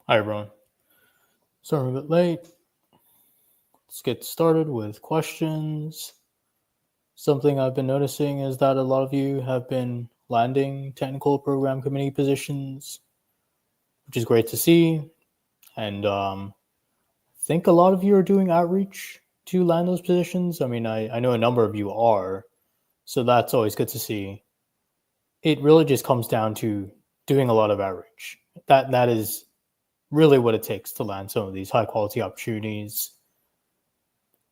Hi, everyone. Sorry I'm a bit late. Let's get started with questions. Something I've been noticing is that a lot of you have been landing technical program committee positions, which is great to see. And I think a lot of you are doing outreach to land those positions. I mean, I know a number of you are, so that's always good to see. It really just comes down to doing a lot of outreach. That is really what it takes to land some of these high quality opportunities.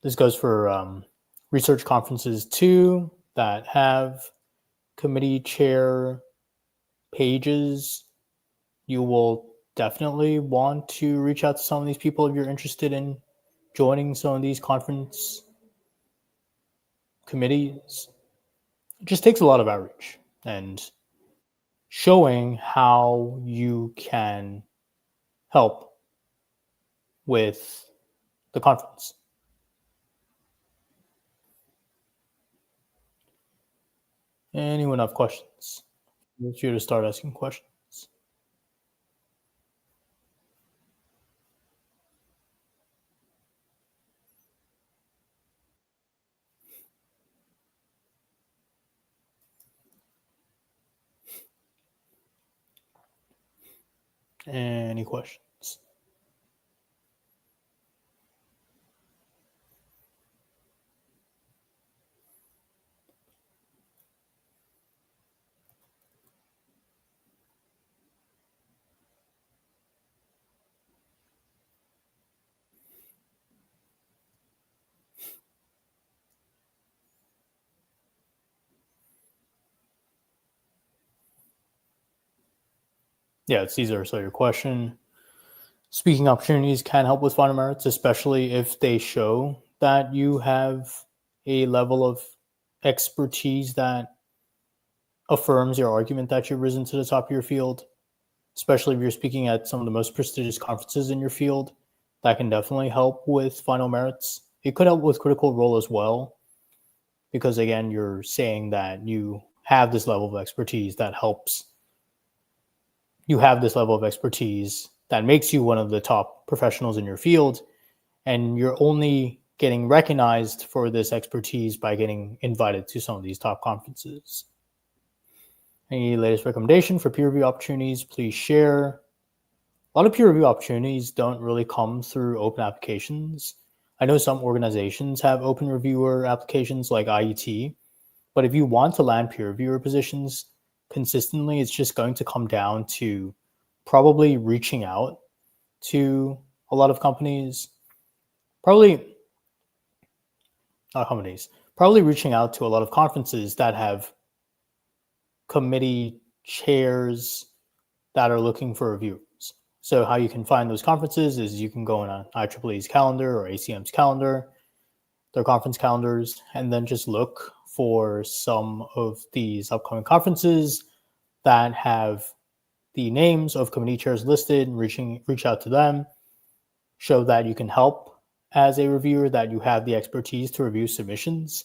This goes for research conferences too that have committee chair pages. You will definitely want to reach out to some of these people if you're interested in joining some of these conference committees. It just takes a lot of outreach and showing how you can help with the conference. Anyone have questions? Feel free to start asking questions. Any questions? Yeah, it's Caesar. So your question, speaking opportunities can help with final merits, especially if they show that you have a level of expertise that affirms your argument that you've risen to the top of your field, especially if you're speaking at some of the most prestigious conferences in your field. That can definitely help with final merits. It could help with critical role as well, because again, you're saying that you have this level of expertise that helps. You have this level of expertise that makes you one of the top professionals in your field, and you're only getting recognized for this expertise by getting invited to some of these top conferences. Any latest recommendation for peer review opportunities, please share. A lot of peer review opportunities don't really come through open applications. I know some organizations have open reviewer applications like IET, but if you want to land peer reviewer positions consistently, it's just going to come down to probably reaching out to a lot of companies, probably not companies, probably reaching out to a lot of conferences that have committee chairs that are looking for reviewers. So how you can find those conferences is you can go on IEEE's calendar or ACM's calendar, their conference calendars, and then just look for some of these upcoming conferences that have the names of committee chairs listed, reach out to them, show that you can help as a reviewer, that you have the expertise to review submissions.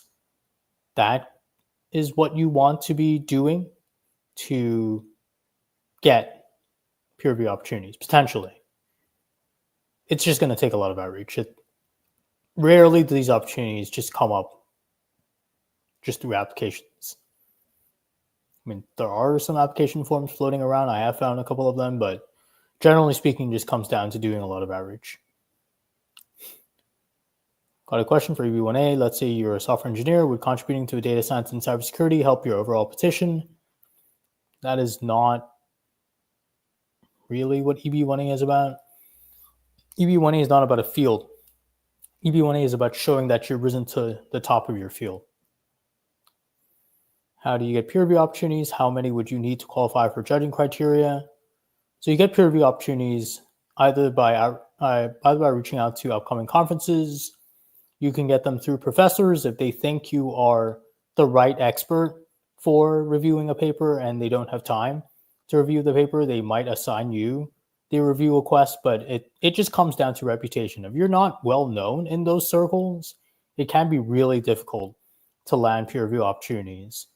That is what you want to be doing to get peer review opportunities, potentially. It's just going to take a lot of outreach. Rarely do these opportunities just come up just through applications. I mean, there are some application forms floating around. I have found a couple of them, but generally speaking, just comes down to doing a lot of outreach. Got a question for EB-1A. Let's say you're a software engineer. Would contributing to a data science and cybersecurity help your overall petition? That is not really what EB-1A is about. EB-1A is not about a field. EB-1A is about showing that you've risen to the top of your field. How do you get peer review opportunities? How many would you need to qualify for judging criteria? So you get peer review opportunities either by reaching out to upcoming conferences. You can get them through professors if they think you are the right expert for reviewing a paper and they don't have time to review the paper. They might assign you the review request, but it just comes down to reputation. If you're not well known in those circles, it can be really difficult to land peer review opportunities.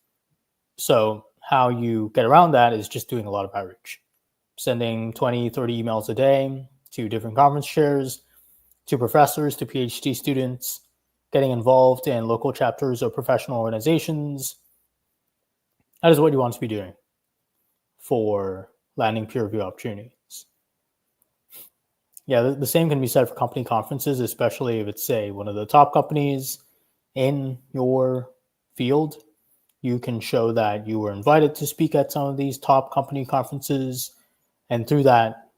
So how you get around that is just doing a lot of outreach. sending 20, 30 emails a day to different conference chairs, to professors, to PhD students, getting involved in local chapters of professional organizations. That is what you want to be doing for landing peer review opportunities. Yeah, the same can be said for company conferences, especially if it's, say, one of the top companies in your field. You can show that you were invited to speak at some of these top company conferences, and through that,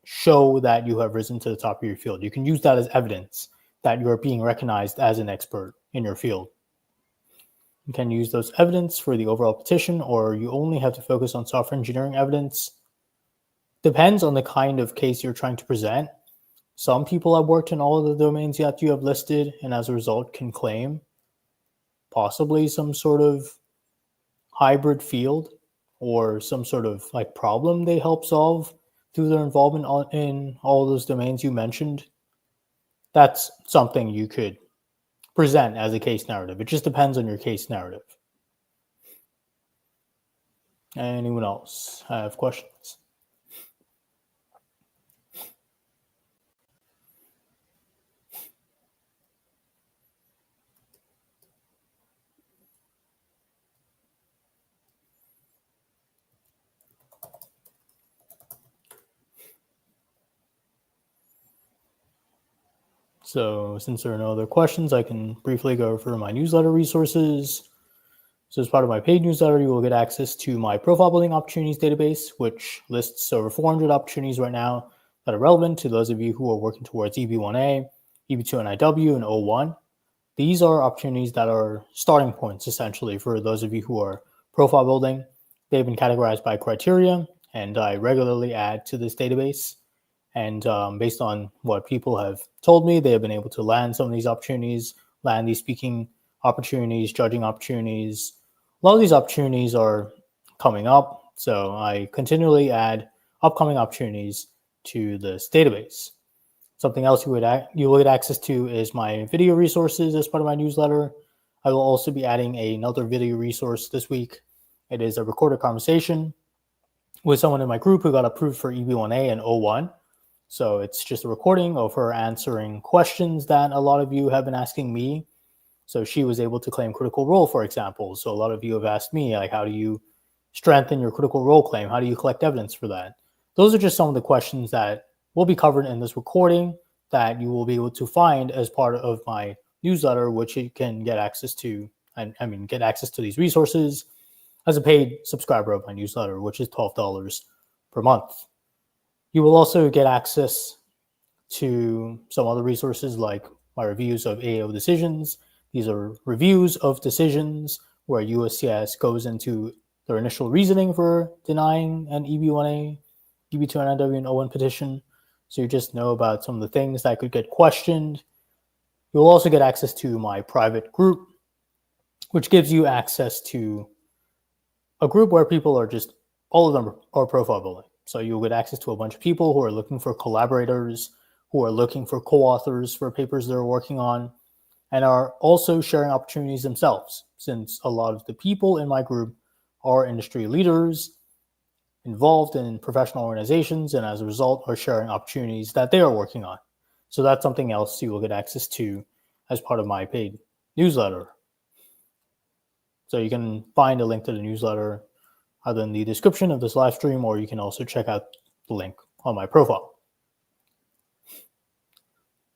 show that you have risen to the top of your field. You can use that as evidence that you are being recognized as an expert in your field. You can use those evidence for the overall petition, or you only have to focus on software engineering evidence. Depends on the kind of case you're trying to present. Some people have worked in all of the domains that you have listed, and as a result can claim possibly some sort of hybrid field or some sort of like problem they help solve through their involvement in all those domains you mentioned. That's something you could present as a case narrative. It just depends on your case narrative. Anyone else have questions? So since there are no other questions, I can briefly go over my newsletter resources. So as part of my paid newsletter, you will get access to my profile building opportunities database, which lists over 400 opportunities right now that are relevant to those of you who are working towards EB-1A, EB-2NIW, and O1. These are opportunities that are starting points, essentially, for those of you who are profile building. They've been categorized by criteria, and I regularly add to this database. And based on what people have told me, they have been able to land some of these opportunities, land these speaking opportunities, judging opportunities. A lot of these opportunities are coming up, so I continually add upcoming opportunities to this database. Something else you will get access to is my video resources as part of my newsletter. I will also be adding another video resource this week. It is a recorded conversation with someone in my group who got approved for EB-1A and O1. So it's just a recording of her answering questions that a lot of you have been asking me. So she was able to claim critical role, for example. So a lot of you have asked me, like, how do you strengthen your critical role claim? How do you collect evidence for that? Those are just some of the questions that will be covered in this recording that you will be able to find as part of my newsletter, which you can get access to, get access to these resources as a paid subscriber of my newsletter, which is $12 per month. You will also get access to some other resources like my reviews of AO decisions. These are reviews of decisions where USCIS goes into their initial reasoning for denying an EB-1A, EB-2NIW, and O1 petition. So you just know about some of the things that could get questioned. You'll also get access to my private group, which gives you access to a group where people are just, all of them are profile building. So you'll get access to a bunch of people who are looking for collaborators, who are looking for co-authors for papers they're working on, and are also sharing opportunities themselves, since a lot of the people in my group are industry leaders involved in professional organizations, and as a result are sharing opportunities that they are working on. So that's something else you will get access to as part of my paid newsletter. So you can find a link to the newsletter either in the description of this live stream, or you can also check out the link on my profile.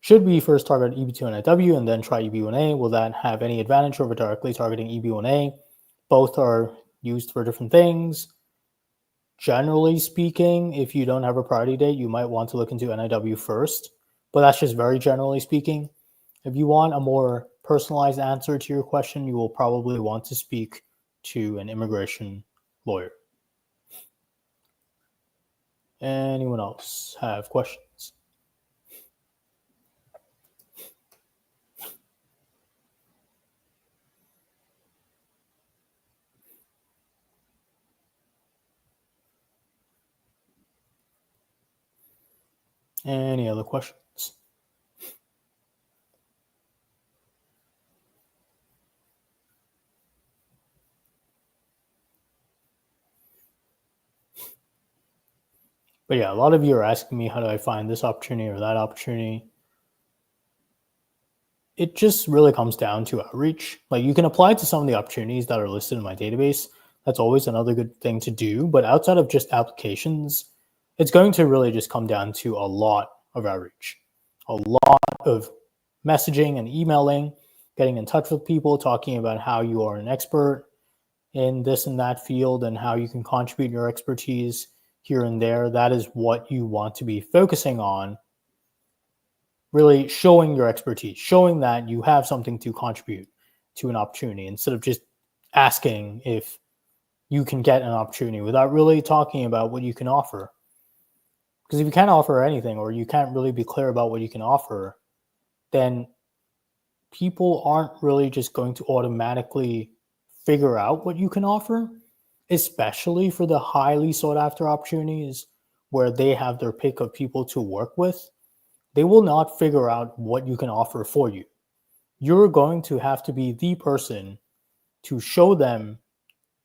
Should we first target EB-2NIW and then try EB-1A? Will that have any advantage over directly targeting EB-1A? Both are used for different things. Generally speaking, if you don't have a priority date, you might want to look into NIW first, but that's just very generally speaking. If you want a more personalized answer to your question, you will probably want to speak to an immigration lawyer. Anyone else have questions? Any other questions? But yeah, a lot of you are asking me, how do I find this opportunity or that opportunity? It just really comes down to outreach. Like, you can apply to some of the opportunities that are listed in my database. That's always another good thing to do. But outside of just applications, it's going to really just come down to a lot of outreach, a lot of messaging and emailing, getting in touch with people, talking about how you are an expert in this and that field and how you can contribute your expertise here and there. That is what you want to be focusing on. Really showing your expertise, showing that you have something to contribute to an opportunity instead of just asking if you can get an opportunity without really talking about what you can offer. Because if you can't offer anything, or you can't really be clear about what you can offer, then people aren't really just going to automatically figure out what you can offer, especially for the highly sought after opportunities where they have their pick of people to work with. They will not figure out what you can offer for you. You're going to have to be the person to show them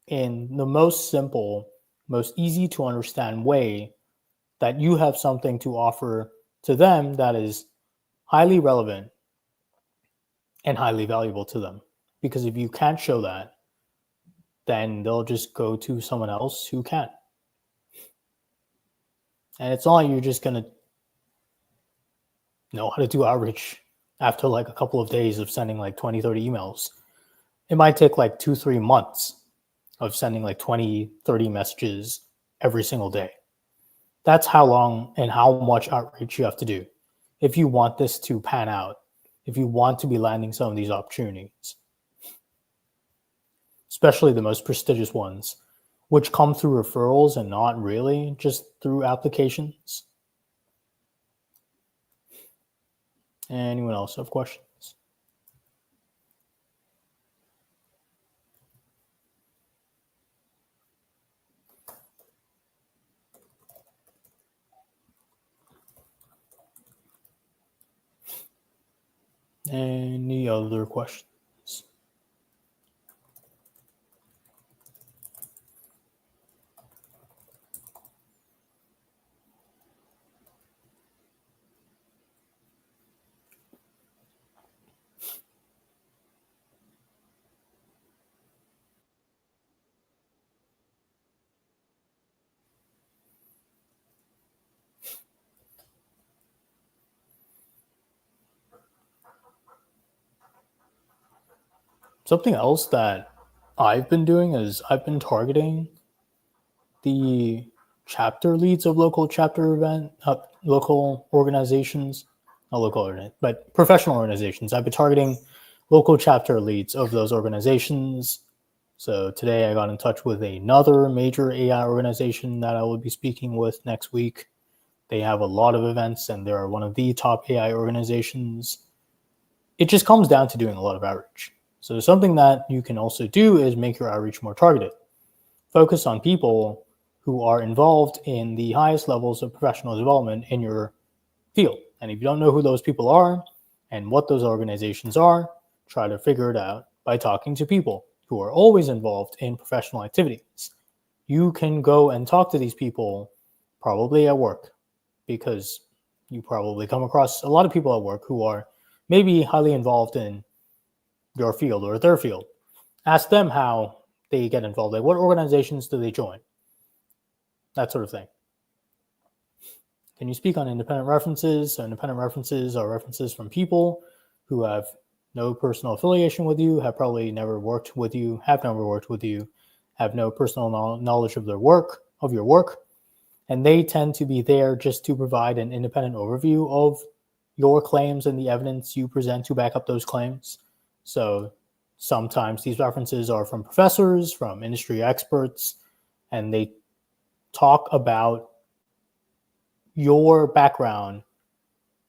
in the most simple, most easy to understand way that you have something to offer to them that is highly relevant and highly valuable to them. Because if you can't show that, then they'll just go to someone else who can. And it's not like you're just going to know how to do outreach after like a couple of days of sending like 20, 30 emails. It might take like 2-3 months of sending like 20, 30 messages every single day. That's how long and how much outreach you have to do if you want this to pan out, if you want to be landing some of these opportunities, especially the most prestigious ones, which come through referrals and not really just through applications. Anyone else have questions? Any other questions? Something else that I've been doing is I've been targeting the chapter leads of local local organizations, not local, but professional organizations. I've been targeting local chapter leads of those organizations. So today I got in touch with another major AI organization that I will be speaking with next week. They have a lot of events and they're one of the top AI organizations. It just comes down to doing a lot of outreach. So something that you can also do is make your outreach more targeted. Focus on people who are involved in the highest levels of professional development in your field. And if you don't know who those people are and what those organizations are, try to figure it out by talking to people who are always involved in professional activities. You can go and talk to these people probably at work, because you probably come across a lot of people at work who are maybe highly involved in your field or their field. Ask them how they get involved. Like, what organizations do they join? That sort of thing. Can you speak on independent references? So independent references are references from people who have no personal affiliation with you, have probably never worked with you, have no personal knowledge of their work, of your work, and they tend to be there just to provide an independent overview of your claims and the evidence you present to back up those claims. So sometimes these references are from professors, from industry experts, and they talk about your background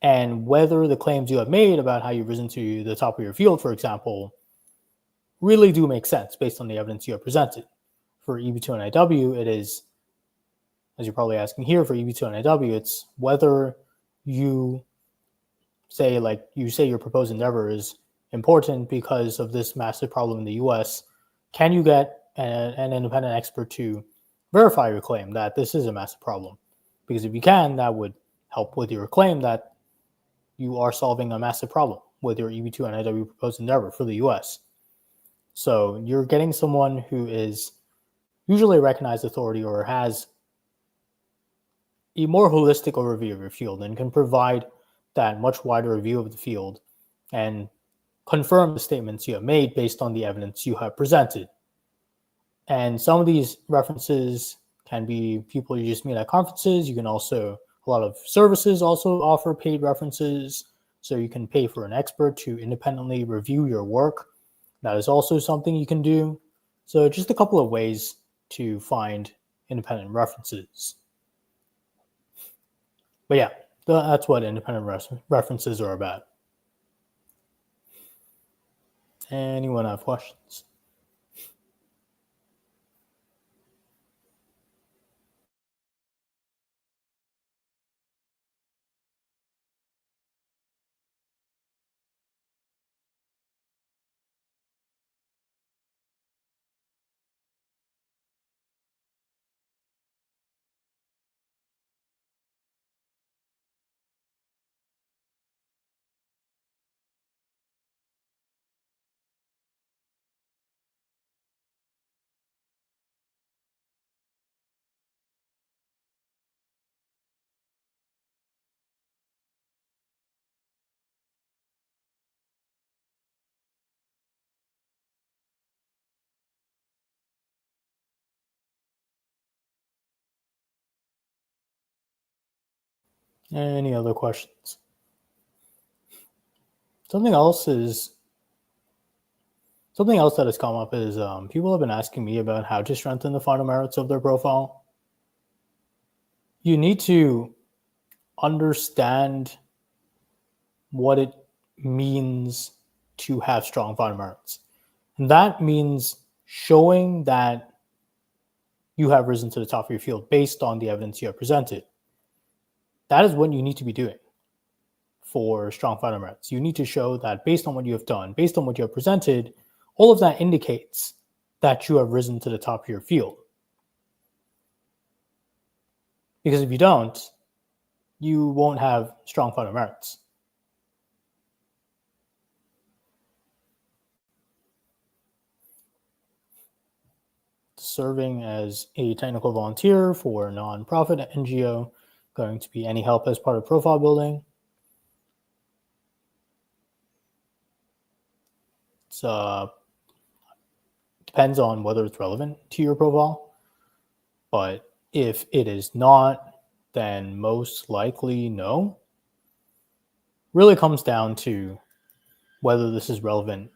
and whether the claims you have made about how you've risen to the top of your field, for example, really do make sense based on the evidence you have presented. For EB-1AW, it is, as you're probably asking here, for EB-1AW, it's whether you say your proposed endeavor is important because of this massive problem in the US. Can you get an independent expert to verify your claim that this is a massive problem? Because if you can, that would help with your claim that you are solving a massive problem with your EB-1A proposed endeavor for the US. So you're getting someone who is usually a recognized authority or has a more holistic overview of your field and can provide that much wider view of the field and confirm the statements you have made based on the evidence you have presented. And some of these references can be people you just meet at conferences. You can also, a lot of services also offer paid references. So you can pay for an expert to independently review your work. That is also something you can do. So just a couple of ways to find independent references. But yeah, that's what independent references are about. Anyone have questions? Any other questions? Something else that has come up is people have been asking me about how to strengthen the final merits of their profile. You need to understand what it means to have strong final merits. And that means showing that you have risen to the top of your field based on the evidence you have presented. That is what you need to be doing for strong final merits. You need to show that based on what you have done, based on what you have presented, all of that indicates that you have risen to the top of your field. Because if you don't, you won't have strong final merits. Serving as a technical volunteer for a nonprofit NGO, going to be any help as part of profile building. It's depends on whether it's relevant to your profile, but if it is not, then most likely no. Really comes down to whether this is relevant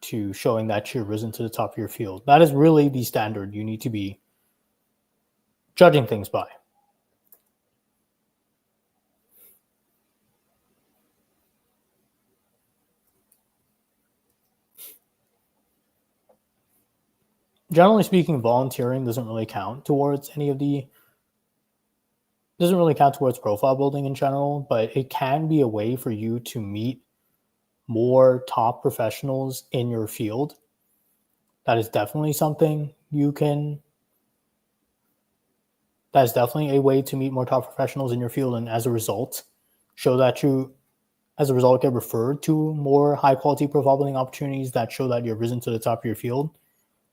to showing that you've risen to the top of your field. That is really the standard you need to be judging things by. Generally speaking, volunteering doesn't really count towards profile building in general, but it can be a way for you to meet more top professionals in your field. That is definitely a way to meet more top professionals in your field, and as a result, get referred to more high quality profile building opportunities that show that you've risen to the top of your field.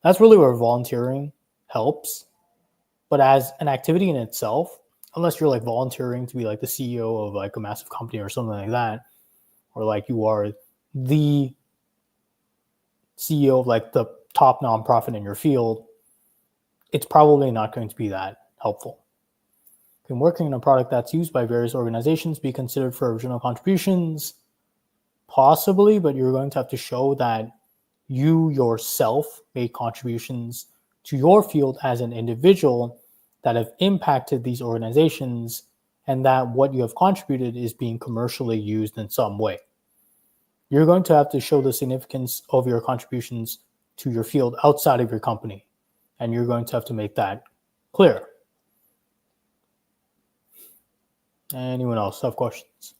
That's really where volunteering helps. But as an activity in itself, unless you're like volunteering to be like the CEO of like a massive company or something like that, or like you are the CEO of like the top nonprofit in your field, it's probably not going to be that helpful. Can working on a product that's used by various organizations be considered for original contributions? Possibly, but you're going to have to show that you yourself made contributions to your field as an individual that have impacted these organizations, and that what you have contributed is being commercially used in some way. You're going to have to show the significance of your contributions to your field outside of your company, and you're going to have to make that clear. Anyone else have questions?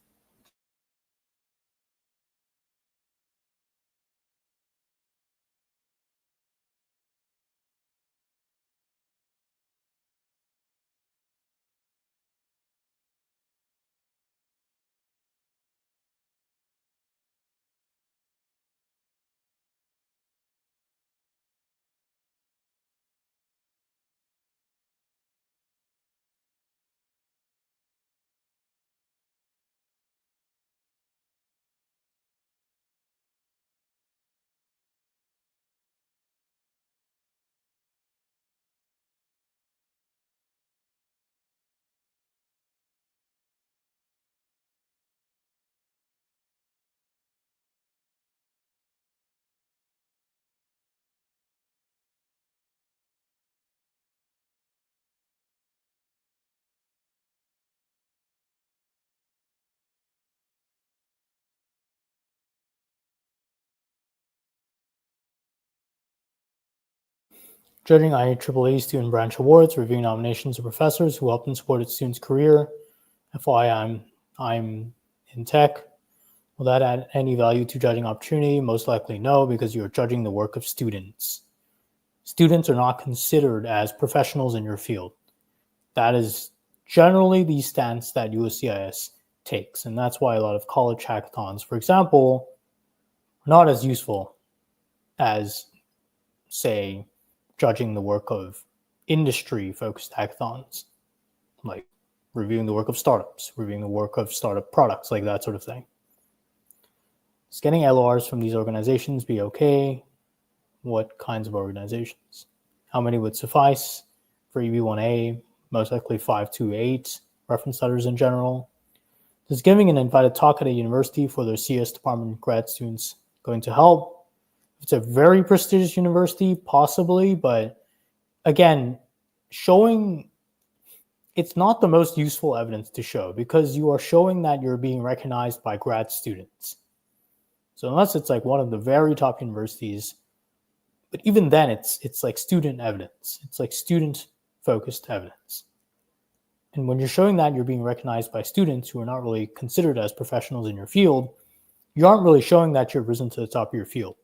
Judging IEEE student branch awards, reviewing nominations of professors who helped and supported students' career. FYI, I'm in tech. Will that add any value to judging opportunity? Most likely no, because you're judging the work of students. Students are not considered as professionals in your field. That is generally the stance that USCIS takes, and that's why a lot of college hackathons, for example, are not as useful as, say, judging the work of industry-focused hackathons, like reviewing the work of startups, reviewing the work of startup products, like that sort of thing. Is getting LORs from these organizations be okay? What kinds of organizations? How many would suffice for EB-1A? Most likely 5 to 8 reference letters in general. Does giving an invited talk at a university for their CS department grad students going to help? If it's a very prestigious university, possibly, but again, showing it's not the most useful evidence to show because you are showing that you're being recognized by grad students. So unless it's like one of the very top universities, but even then it's like student evidence. It's like student-focused evidence. And when you're showing that you're being recognized by students who are not really considered as professionals in your field, you aren't really showing that you've risen to the top of your field.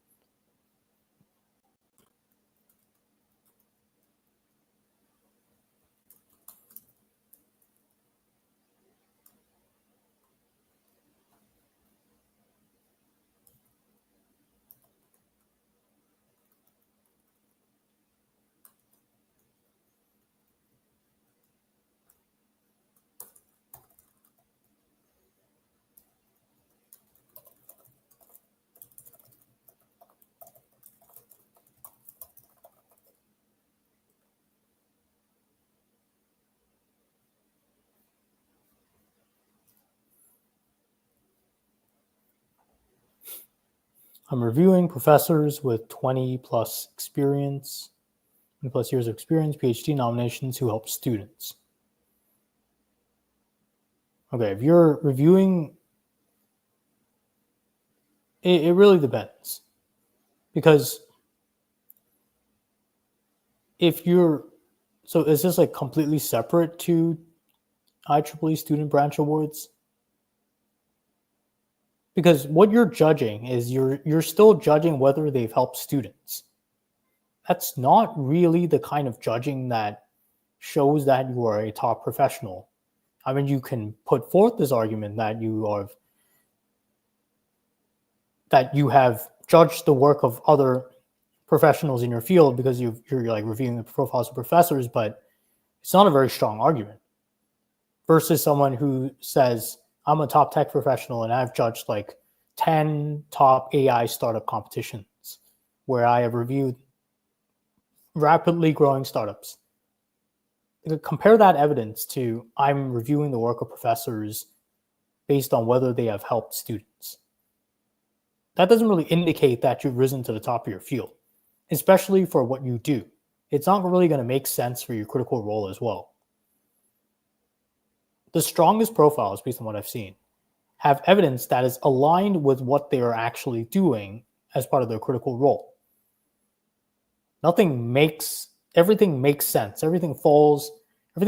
I'm reviewing professors with 20 plus years of experience, PhD nominations who help students. Okay, if you're reviewing, it really depends. Because if you're, so is this like completely separate to IEEE student branch awards? Because what you're judging is you're still judging whether they've helped students. That's not really the kind of judging that shows that you are a top professional. I mean, you can put forth this argument that you have judged the work of other professionals in your field because you're like reviewing the profiles of professors, but it's not a very strong argument. Versus someone who says, I'm a top tech professional and I've judged like 10 top AI startup competitions where I have reviewed rapidly growing startups. Compare that evidence to I'm reviewing the work of professors based on whether they have helped students. That doesn't really indicate that you've risen to the top of your field, especially for what you do. It's not really going to make sense for your critical role as well. The strongest profiles, based on what I've seen, have evidence that is aligned with what they are actually doing as part of their critical role. Everything makes sense. Everything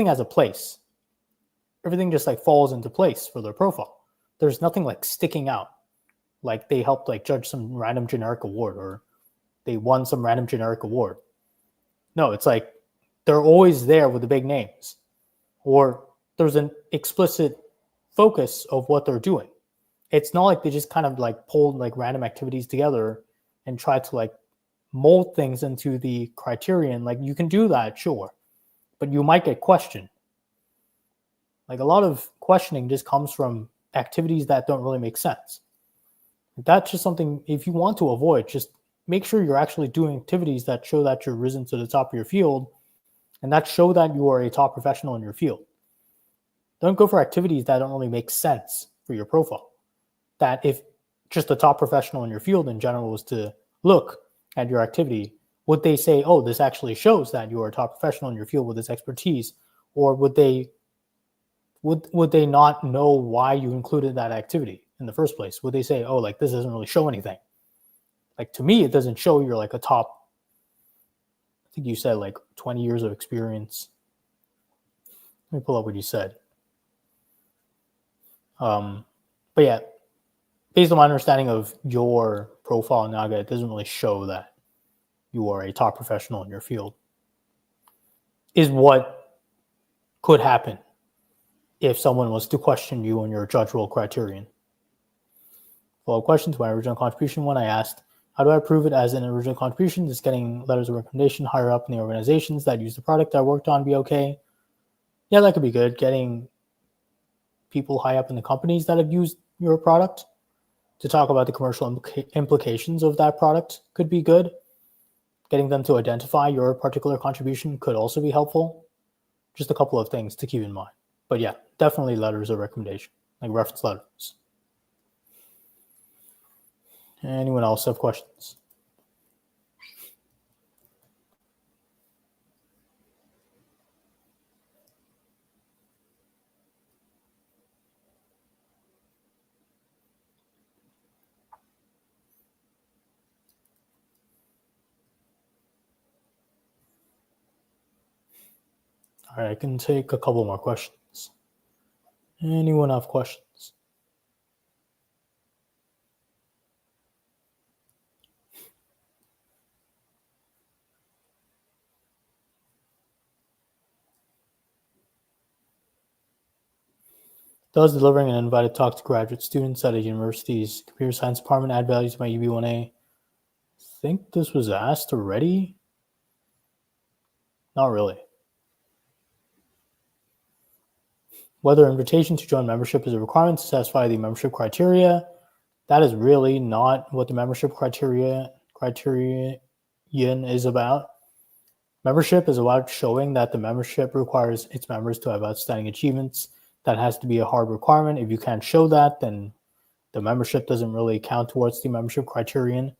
has a place. Everything just like falls into place for their profile. There's nothing like sticking out. Like they helped like judge some random generic award or they won some random generic award. No, it's like they're always there with the big names. Or there's an explicit focus of what they're doing. It's not like they just kind of like pulled like random activities together and try to like mold things into the criterion. Like you can do that, sure, but you might get questioned. Like a lot of questioning just comes from activities that don't really make sense. That's just something, if you want to avoid, just make sure you're actually doing activities that show that you're risen to the top of your field and that show that you are a top professional in your field. Don't go for activities that don't really make sense for your profile. That if just a top professional in your field in general was to look at your activity, would they say, oh, this actually shows that you are a top professional in your field with this expertise? Or would they not know why you included that activity in the first place? Would they say, oh, like this doesn't really show anything? Like to me, it doesn't show you're like a top think you said like 20 years of experience. Let me pull up what you said. But yeah, based on my understanding of your profile in Naga, it doesn't really show that you are a top professional in your field. Is what could happen if someone was to question you on your judge role criterion. Follow-up question to my original contribution one, I asked, how do I prove it as an original contribution? Does getting letters of recommendation higher up in the organizations that use the product I worked on be okay? Yeah, that could be good. Getting people high up in the companies that have used your product to talk about the commercial implications of that product could be good. Getting them to identify your particular contribution could also be helpful. Just a couple of things to keep in mind. But yeah, definitely letters of recommendation, like reference letters. Anyone else have questions? All right, I can take a couple more questions. Anyone have questions? Does delivering an invited talk to graduate students at a university's computer science department add value to my EB-1A? I think this was asked already. Not really. Whether invitation to join membership is a requirement to satisfy the membership criteria, that is really not what the membership criterion is about. Membership is about showing that the membership requires its members to have outstanding achievements. That has to be a hard requirement. If you can't show that, then the membership doesn't really count towards the membership criterion.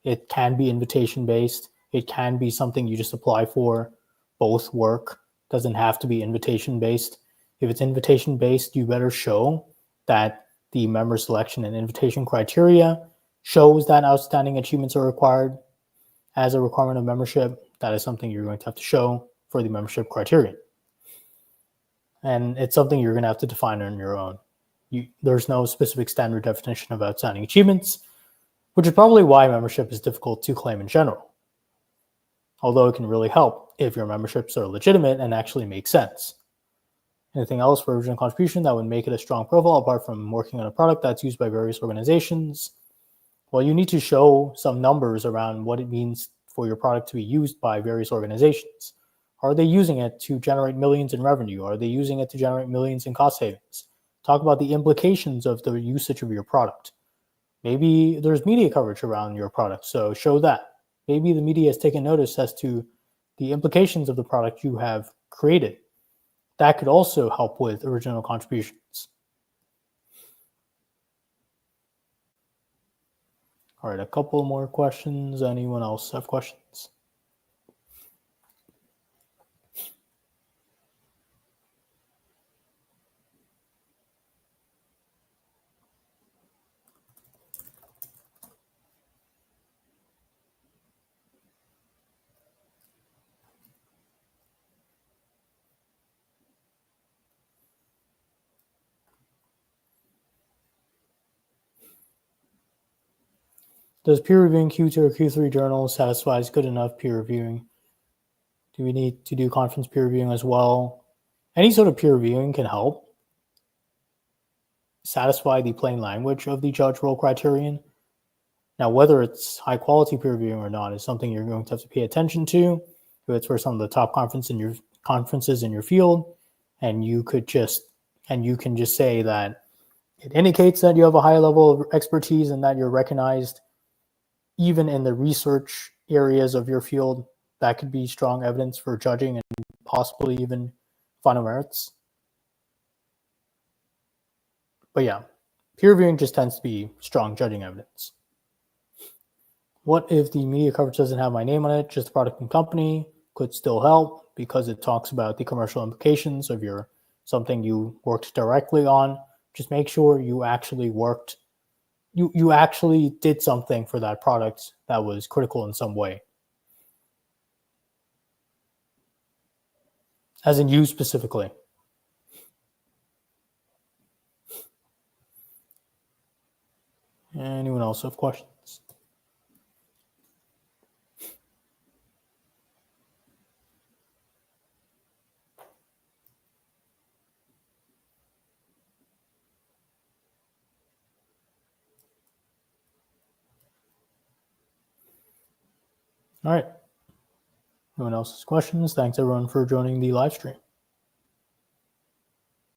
It can be invitation-based. It can be something you just apply for. Both work. Doesn't have to be invitation-based. If it's invitation-based, you better show that the member selection and invitation criteria shows that outstanding achievements are required as a requirement of membership. That is something you're going to have to show for the membership criterion. And it's something you're going to have to define on your own. There's no specific standard definition of outstanding achievements, which is probably why membership is difficult to claim in general. Although it can really help if your memberships are legitimate and actually make sense. Anything else for original contribution that would make it a strong profile apart from working on a product that's used by various organizations? Well, you need to show some numbers around what it means for your product to be used by various organizations. Are they using it to generate millions in revenue? Are they using it to generate millions in cost savings? Talk about the implications of the usage of your product. Maybe there's media coverage around your product, so show that. Maybe the media has taken notice as to the implications of the product you have created. That could also help with original contributions. All right, a couple more questions. Anyone else have questions? Does peer reviewing Q2 or Q3 journals satisfies good enough peer reviewing? Do we need to do conference peer reviewing as well? Any sort of peer reviewing can help satisfy the plain language of the judge role criterion. Now, whether it's high quality peer reviewing or not is something you're going to have to pay attention to. If it's for some of the top conferences in your field, and you can just say that it indicates that you have a high level of expertise and that you're recognized even in the research areas of your field, that could be strong evidence for judging and possibly even final merits. But yeah, peer reviewing just tends to be strong judging evidence. What if the media coverage doesn't have my name on it, just the product and company? Could still help because it talks about the commercial implications of something you worked directly on. Just make sure you actually worked, you actually did something for that product that was critical in some way. As in you specifically. Anyone else have questions? All right. Anyone else's questions? Thanks everyone for joining the live stream.